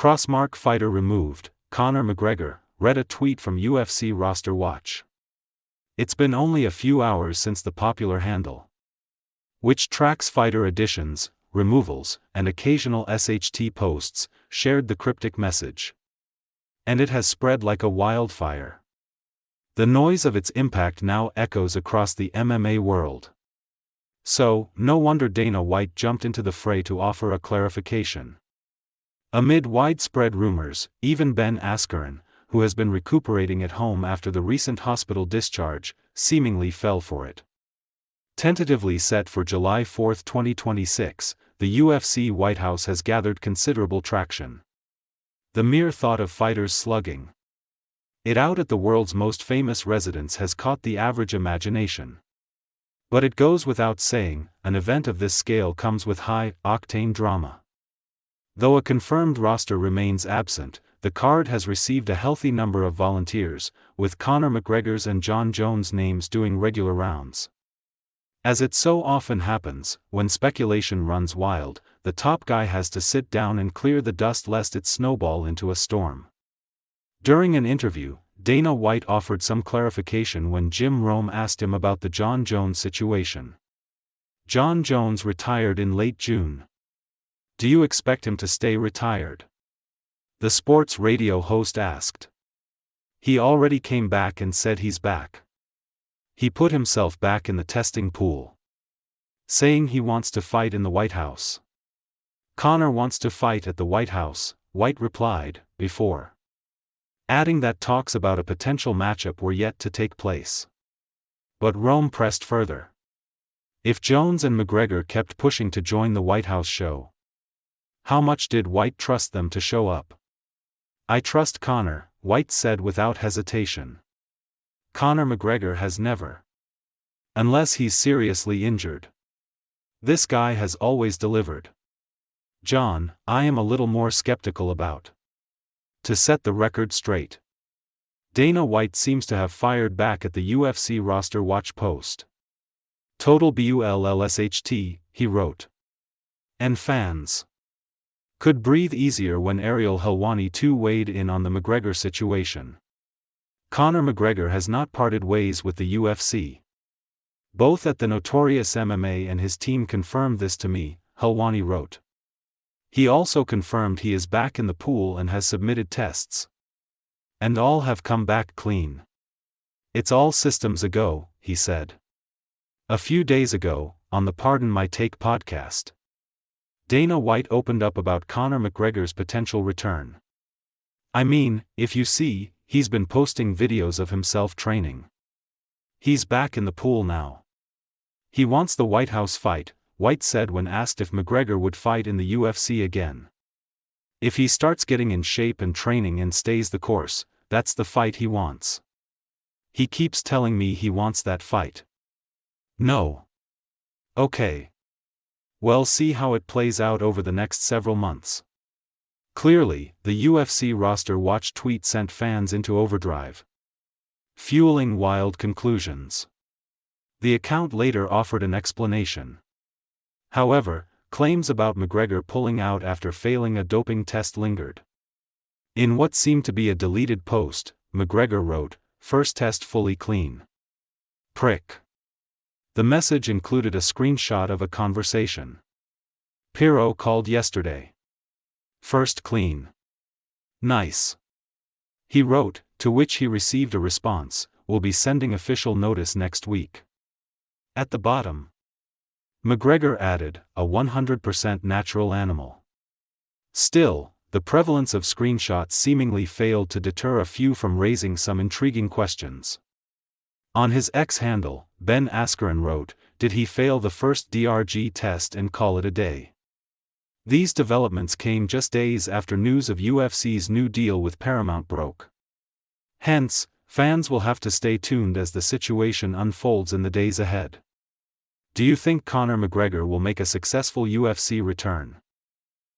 Crossmark fighter removed, Conor McGregor, read a tweet from UFC Roster Watch. It's been only a few hours since the popular handle, which tracks fighter additions, removals, and occasional SHT posts, shared the cryptic message. And it has spread like a wildfire. The noise of its impact now echoes across the MMA world. So, no wonder Dana White jumped into the fray to offer a clarification. Amid widespread rumors, even Ben Askren, who has been recuperating at home after the recent hospital discharge, seemingly fell for it. Tentatively set for July 4, 2026, the UFC White House has gathered considerable traction. The mere thought of fighters slugging it out at the world's most famous residence has caught the average imagination. But it goes without saying, an event of this scale comes with high-octane drama. Though a confirmed roster remains absent, the card has received a healthy number of volunteers, with Conor McGregor's and Jon Jones' names doing regular rounds. As it so often happens, when speculation runs wild, the top guy has to sit down and clear the dust lest it snowball into a storm. During an interview, Dana White offered some clarification when Jim Rome asked him about the Jon Jones situation. Jon Jones retired in late June. Do you expect him to stay retired? The sports radio host asked. He already came back and said he's back. He put himself back in the testing pool, saying he wants to fight in the White House. Conor wants to fight at the White House, White replied, before adding that talks about a potential matchup were yet to take place. But Rome pressed further. If Jones and McGregor kept pushing to join the White House show, how much did White trust them to show up? I trust Conor, White said without hesitation. Conor McGregor has never. Unless he's seriously injured. This guy has always delivered. Jon, I am a little more skeptical about. To set the record straight. Dana White seems to have fired back at the UFC Roster Watch post. Total bullshit, he wrote. And fans could breathe easier when Ariel Helwani too weighed in on the McGregor situation. Conor McGregor has not parted ways with the UFC. Both at the Notorious MMA and his team confirmed this to me, Helwani wrote. He also confirmed he is back in the pool and has submitted tests. And all have come back clean. It's all systems a go, he said. A few days ago, on the Pardon My Take podcast, Dana White opened up about Conor McGregor's potential return. I mean, if you see, he's been posting videos of himself training. He's back in the pool now. He wants the White House fight, White said when asked if McGregor would fight in the UFC again. If he starts getting in shape and training and stays the course, that's the fight he wants. He keeps telling me he wants that fight. No. Okay. Well, see how it plays out over the next several months. Clearly, the UFC Roster Watch tweet sent fans into overdrive, fueling wild conclusions. The account later offered an explanation. However, claims about McGregor pulling out after failing a doping test lingered. In what seemed to be a deleted post, McGregor wrote, "First test fully clean. Prick." The message included a screenshot of a conversation. Pirro called yesterday. First clean. Nice. He wrote, to which he received a response, "Will be sending official notice next week." At the bottom, McGregor added, "A 100% natural animal." Still, the prevalence of screenshots seemingly failed to deter a few from raising some intriguing questions. On his X handle, Ben Askren wrote, "Did he fail the first DRG test and call it a day?" These developments came just days after news of UFC's new deal with Paramount broke. Hence, fans will have to stay tuned as the situation unfolds in the days ahead. Do you think Conor McGregor will make a successful UFC return?